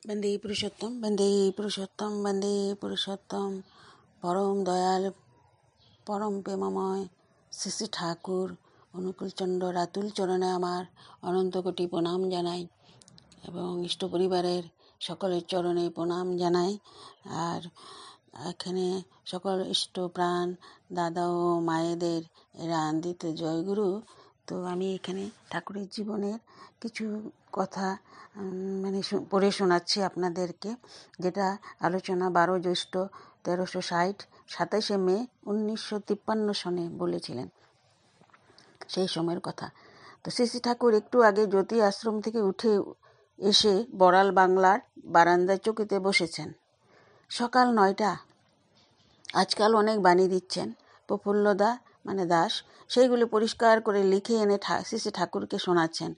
বন্দে পুরুষোত্তম, বন্দে পুরুষোত্তম, বন্দে পুরুষোত্তম। পরম দয়াল, পরম প্রেমময় শ্রী শ্রী ঠাকুর অনুকূলচন্দ্র রাতুল চরণে আমার অনন্ত কোটি প্রণাম জানাই এবং ইষ্ট পরিবারের সকলের চরণে প্রণাম জানাই। আর এখানে সকল ইষ্ট প্রাণ দাদা ও মায়েদের এরা আনন্দিত জয়গুরু। তো আমি এখানে ঠাকুরের জীবনের কিছু কথা পড়ে শোনাচ্ছি আপনাদেরকে, যেটা আলোচনা 12 জ্যৈষ্ঠ 1360 27শে মে 1953 সনে বলেছিলেন, সেই সময়ের কথা। তো শ্রী শ্রী ঠাকুর একটু আগে জ্যোতি আশ্রম থেকে উঠে এসে বড়াল বাংলার বারান্দায় চকিতে বসেছেন। সকাল 9টা। আজকাল অনেক বাণী দিচ্ছেন প্রফুল্লদা দাস, সেইগুলি পরিষ্কার করে লিখে এনে শ্রী শ্রী ঠাকুরকে শোনাচ্ছেন।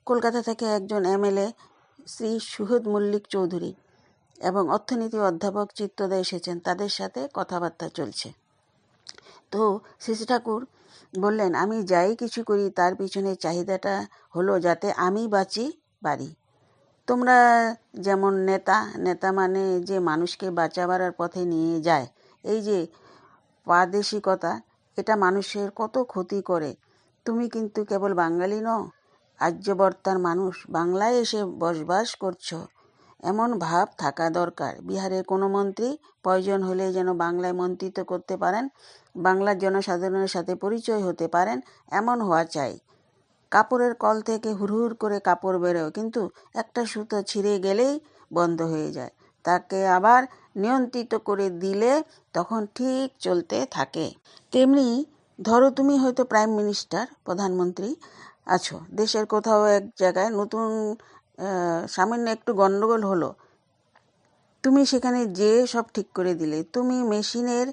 কলকাতা থেকে একজন এমএলএ শ্রী সুহদ মল্লিক চৌধুরী এবং অর্থনীতি অধ্যাপক চিত্তদা এসেছেন, তাদের সাথে কথাবার্তা চলছে। তো শ্রী শ্রী ঠাকুর বললেন, আমি যাই কিছু করি তার পিছনে চাহিদাটা হলো যাতে আমি বাঁচি বাড়ি। তোমরা যেমন নেতা মানে যে মানুষকে বাঁচাবার পথে নিয়ে যায়, এই যে প্রাদেশিকতা, এটা মানুষের কত ক্ষতি করে। তুমি কিন্তু কেবল বাঙালি নও, আর্যবর্তার মানুষ, বাংলায় এসে বসবাস করছো, এমন ভাব থাকা দরকার। বিহারের কোনো মন্ত্রী প্রয়োজন হলে যেন বাংলায় মন্ত্রিত্ব করতে পারেন, বাংলার জনসাধারণের সাথে পরিচয় হতে পারেন, এমন হওয়া চাই। কাপড়ের কল থেকে হুড়হুড় করে কাপড় বেরোয়, কিন্তু একটা সুতো ছিঁড়ে গেলেই বন্ধ হয়ে যায়। তাকে আবার নিয়ন্ত্রিত করে দিলে তখন ঠিক চলতে থাকে। তেমনি ধরো তুমি হয়তো প্রাইম মিনিস্টার, প্রধানমন্ত্রী আছো, দেশের কোথাও এক জায়গায় নতুন সামান্য একটু গন্ডগোল হলো, তুমি সেখানে যে সব ঠিক করে দিলে। তুমি মেশিনের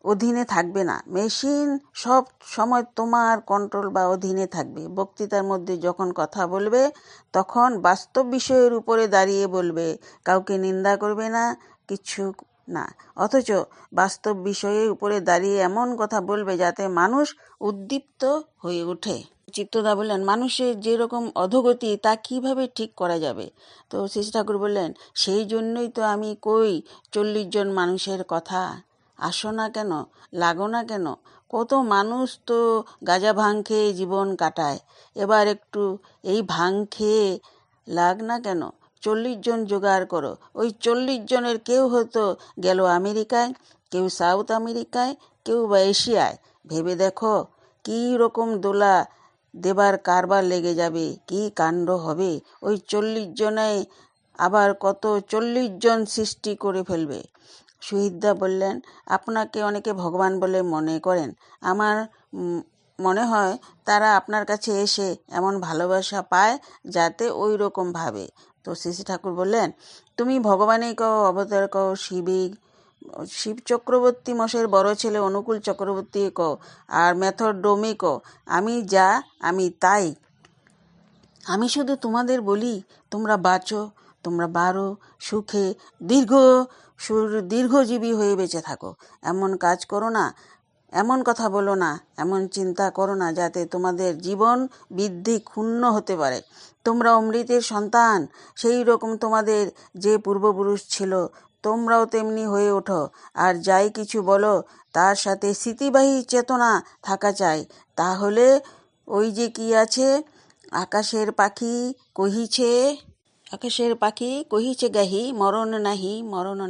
অধীনে থাকবে না, মেশিন সব সময় তোমার কন্ট্রোল বা অধীনে থাকবে। বক্তৃতার মধ্যে যখন কথা বলবে তখন বাস্তব বিষয়ের উপরে দাঁড়িয়ে বলবে, কাউকে নিন্দা করবে না, কিছু না, অথচ বাস্তব বিষয়ের উপরে দাঁড়িয়ে এমন কথা বলবে যাতে মানুষ উদ্দীপ্ত হয়ে ওঠে। চিত্তদা বললেন, মানুষের যেরকম অধোগতি তা কিভাবে ঠিক করা যাবে? তো শ্রী ঠাকুর বললেন, সেই জন্যই তো আমি কই 40 জন মানুষের কথা। আসো না কেন, লাগো না কেন? কত মানুষ তো গাঁজা ভাং খেয়ে জীবন কাটায়, এবার একটু এই ভাং খেয়ে লাগ না কেন? 40 জন জোগাড় করো। ওই 40 জনের কেউ হয়তো গেল আমেরিকায়, কেউ সাউথ আমেরিকায়, কেউ বা এশিয়ায়। ভেবে দেখো কী রকম দোলা দেবার কারবার লেগে যাবে, কি কাণ্ড হবে। ওই 40 জনে আবার কত 40 জন সৃষ্টি করে ফেলবে। শহীদদা বললেন, আপনাকে অনেকে ভগবান বলে মনে করেন, আমার মনে হয় তারা আপনার কাছে এসে এমন ভালোবাসা পায় যাতে ওই রকম ভাবে। তো শ্রী শ্রী ঠাকুর বললেন, তুমি ভগবানই কও, অবতার কও, শিব চক্রবর্তী মশাইয়ের বড় ছেলে অনুকূল চক্রবর্তী কও, আর মেথর ডোমি কও, আমি যা আমি তাই। আমি শুধু তোমাদের বলি, তোমরা বাঁচো, তোমরা বাড়ো, সুখে দীর্ঘজীবী হয়ে বেঁচে থাকো। এমন কাজ করো না, এমন কথা বলো না, এমন চিন্তা করো না যাতে তোমাদের জীবন বৃদ্ধি ক্ষুণ্ণ হতে পারে। তোমরা অমৃতের সন্তান, সেই রকম তোমাদের যে পূর্বপুরুষ ছিল, তোমরাও তেমনি হয়ে ওঠো। আর যাই কিছু বলো তার সাথে স্মৃতিবাহী চেতনা থাকা চাই। তাহলে ওই যে কি আছে, আকাশের পাখি কহিছে গাহি, মরণ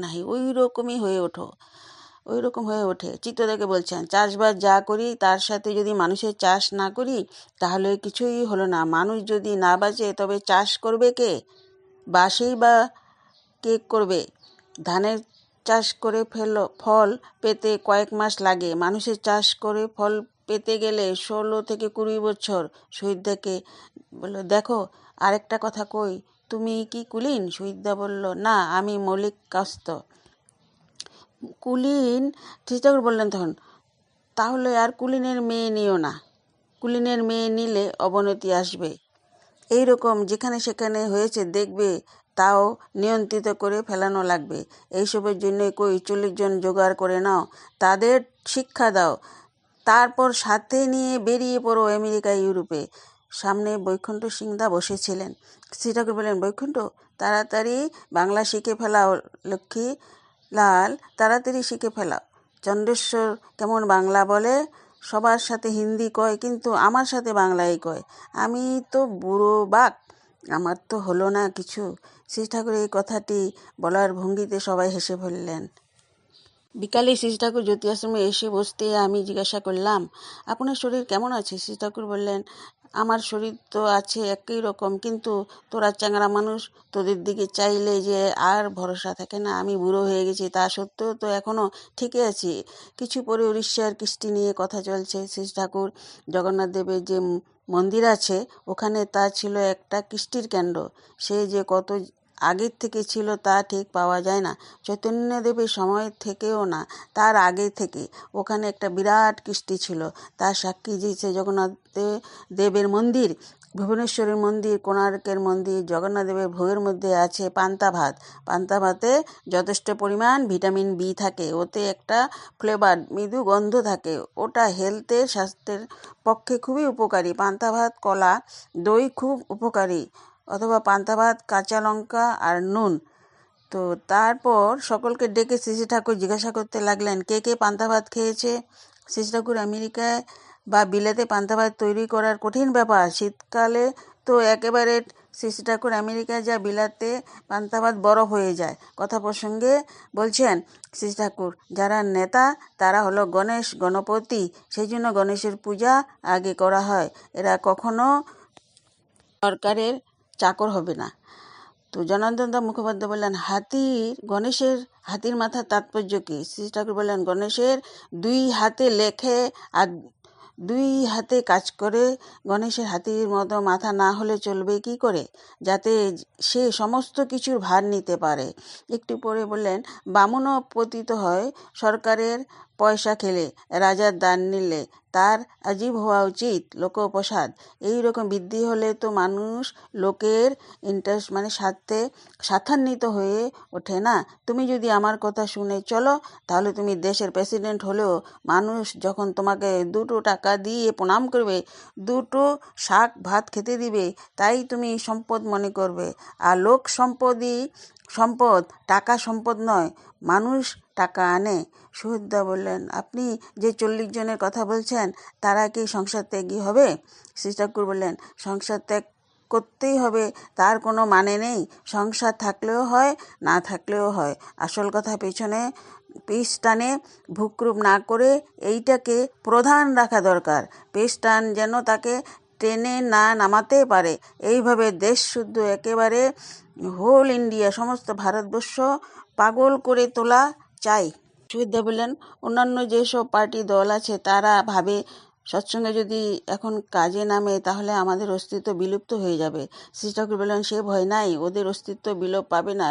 নাহি, ওই রকমই হয়ে ওঠো, ওই রকম হয়ে ওঠে। চিত্তদাকে বলছেন, চাষবাস যা করি তার সাথে যদি মানুষের চাষ না করি তাহলে কিছুই হলো না। মানুষ যদি না বাঁচে তবে চাষ করবে কে? বাসেই বা কে করবে? ধানের চাষ করে ফল পেতে কয়েক মাস লাগে, মানুষের চাষ করে ফল পেতে গেলে 16 থেকে 20 বছর। শহীদদাকে বলল, দেখো আরেকটা কথা কই, তুমি কি কুলীন? শহীদদা বলল, না, আমি মৌলিক কাস্ত। কুলীন? ঠাকুর বললেন তখন, তাহলে আর কুলীনের মেয়ে নিও না, কুলীনের মেয়ে নিলে অবনতি আসবে। এইরকম যেখানে সেখানে হয়েছে দেখবে, তাও নিয়ন্ত্রিত করে ফেলানো লাগবে। এইসবের জন্য কই 40 জন জোগাড় করে নাও, তাদের শিক্ষা দাও, তারপর সাথে নিয়ে বেরিয়ে পড়ো আমেরিকা ইউরোপে। সামনে বৈকুণ্ঠ সিংদা বসেছিলেন। শ্রী ঠাকুর বললেন, বৈকুণ্ঠ, তাড়াতাড়ি বাংলা শিখে ফেলাও লক্ষ্মী লাল, তাড়াতাড়ি শিখে ফেলাও। চন্দ্রেশ্বর কেমন বাংলা বলে, সবার সাথে হিন্দি কয়, কিন্তু আমার সাথে বাংলাই কয়। আমি তো বুড়ো বাক, আমার তো হলো না কিছু। শ্রী ঠাকুর এই কথাটি বলার ভঙ্গিতে সবাই হেসে ফেললেন। বিকালে শ্রী ঠাকুর জ্যোতি আশ্রমে এসে বসতে আমি জিজ্ঞাসা করলাম, আপনার শরীর কেমন আছে? শ্রী ঠাকুর বললেন, আমার শরীর তো আছে একই রকম, কিন্তু তোরা চ্যাংড়া মানুষ, তোদের দিকে চাইলে যে আর ভরসা থাকে না। আমি বুড়ো হয়ে গেছি, তা সত্ত্বেও তো এখনও ঠিকই আছি। কিছু পরে উড়িষ্যার কৃষ্টি নিয়ে কথা চলছে। শ্রী ঠাকুর জগন্নাথ দেবের যে মন্দির আছে, ওখানে তা ছিল একটা কৃষ্টির কেন্দ্র। সে যে কত আগের থেকে ছিল তা ঠিক পাওয়া যায় না। চৈতন্যদেবের সময় থেকেও না, তার আগে থেকে ওখানে একটা বিরাট কৃষ্টি ছিল। তার সাক্ষী দিয়েছে জগন্নাথ দেবের মন্দির, ভুবনেশ্বরের মন্দির, কোণার্কের মন্দির। জগন্নাথ দেবের ভোগের মধ্যে আছে পান্তা ভাত। পান্তা ভাতে যথেষ্ট পরিমাণ ভিটামিন বি থাকে, ওতে একটা ফ্লেভার, মৃদু গন্ধ থাকে। ওটা হেলথের, স্বাস্থ্যের পক্ষে খুবই উপকারী। পান্তা ভাত, কলা, দই খুব উপকারী। অথবা পান্তা ভাত, কাঁচা লঙ্কা আর নুন। তো তারপর সকলকে ডেকে শ্রী ঠাকুর জিজ্ঞাসা করতে লাগলেন, কে কে পান্তা ভাত খেয়েছে? শ্রী ঠাকুর, আমেরিকায় বা বিলেতে পান্তা ভাত তৈরি করার কঠিন ব্যাপার। শীতকালে তো একেবারে শ্রী ঠাকুর আমেরিকায় যা বিলাতে পান্তা ভাত বরফ হয়ে যায়। কথা প্রসঙ্গে বলছেন শ্রী ঠাকুর, যারা নেতা তারা হলো গণেশ, গণপতি, সেই জন্য গণেশের পূজা আগে করা হয়। এরা কখনো সরকারের চাকর হবে না। তো জনার্দন দাস মুখোপাধ্যায় বললেন, হাতির মাথার তাৎপর্য কী? শ্রী ঠাকুর বললেন, গণেশের দুই হাতে লেখে আর দুই হাতে কাজ করে। গণেশের হাতির মতো মাথা না হলে চলবে কি করে, যাতে সে সমস্ত কিছুর ভার নিতে পারে। একটু পরে বললেন, বামুনও পতিত হয় সরকারের পয়সা খেলে, রাজার দান নিলে। তার আজীব হওয়া উচিত লোকপ্রসাদ। এইরকম বৃদ্ধি হলে তো মানুষ লোকের ইন্টারেস্ট স্বার্থান্বিত হয়ে ওঠে না। তুমি যদি আমার কথা শুনে চলো, তাহলে তুমি দেশের প্রেসিডেন্ট হলেও মানুষ যখন তোমাকে 2 টাকা দিয়ে প্রণাম করবে, 2 শাক ভাত খেতে দিবে, তাই তুমি সম্পদ মনে করবে। আর লোক সম্পদ, টাকা সম্পদ নয়। মানুষ টাকা আনে। সুহৃদদা বললেন, আপনি যে 40 জনের কথা বলছেন, তারা কি সংসার ত্যাগী হবে? শ্রী ঠাকুর বললেন, সংসার ত্যাগ করতেই হবে তার কোনো মানে নেই। সংসার থাকলেও হয়, না থাকলেও হয়। আসল কথা পেছনে পিস টানে ভুকরূপ না করে এইটাকে প্রধান রাখা দরকার। পিস টান যেন তাকে টেনে না নামাতে পারে। এইভাবে দেশ শুদ্ধ একেবারে হোল ইন্ডিয়া, সমস্ত ভারতবর্ষ পাগল করে তোলা চাই। সুবিধা বললেন, অন্যান্য যেসব পার্টি দল আছে তারা ভাবে সৎসঙ্গে যদি এখন কাজে নামে তাহলে আমাদের অস্তিত্ব বিলুপ্ত হয়ে যাবে। শ্রী ঠাকুর বললেন, সে ভয় নাই, ওদের অস্তিত্ব বিলোপ পাবে না,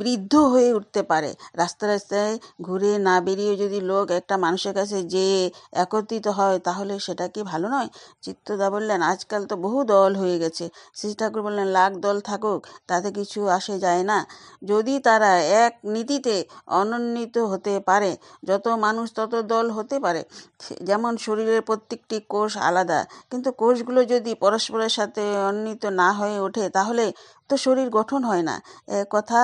বৃদ্ধ হয়ে উঠতে পারে। রাস্তায় ঘুরে না বেরিয়ে যদি লোক একটা মানুষের কাছে যেয়ে একত্রিত হয়, তাহলে সেটা কি ভালো নয়? চিত্তদা বললেন, আজকাল তো বহু দল হয়ে গেছে। শ্রী ঠাকুর বললেন, লাখ দল থাকুক, তাতে কিছু আসে যায় না, যদি তারা এক নীতিতে অনন্বিত হতে পারে। যত মানুষ তত দল হতে পারে। যেমন শরীরের প্রত্যেকটি কোষ আলাদা, কিন্তু কোষগুলো যদি পরস্পরের সাথে অন্বিত না হয়ে ওঠে, তাহলে তো শরীর গঠন হয় না। কথা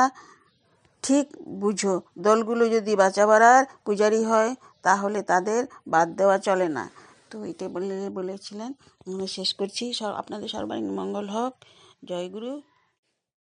ঠিক বুঝো। দলগুলো যদি বাঁচাবার পূজারি হয়, তাহলে তাদের বাদ দেওয়া চলে না। তো এটা বলেছিলেন। শেষ করছি। আপনাদের সর্বাঙ্গীন মঙ্গল হোক। জয় গুরু।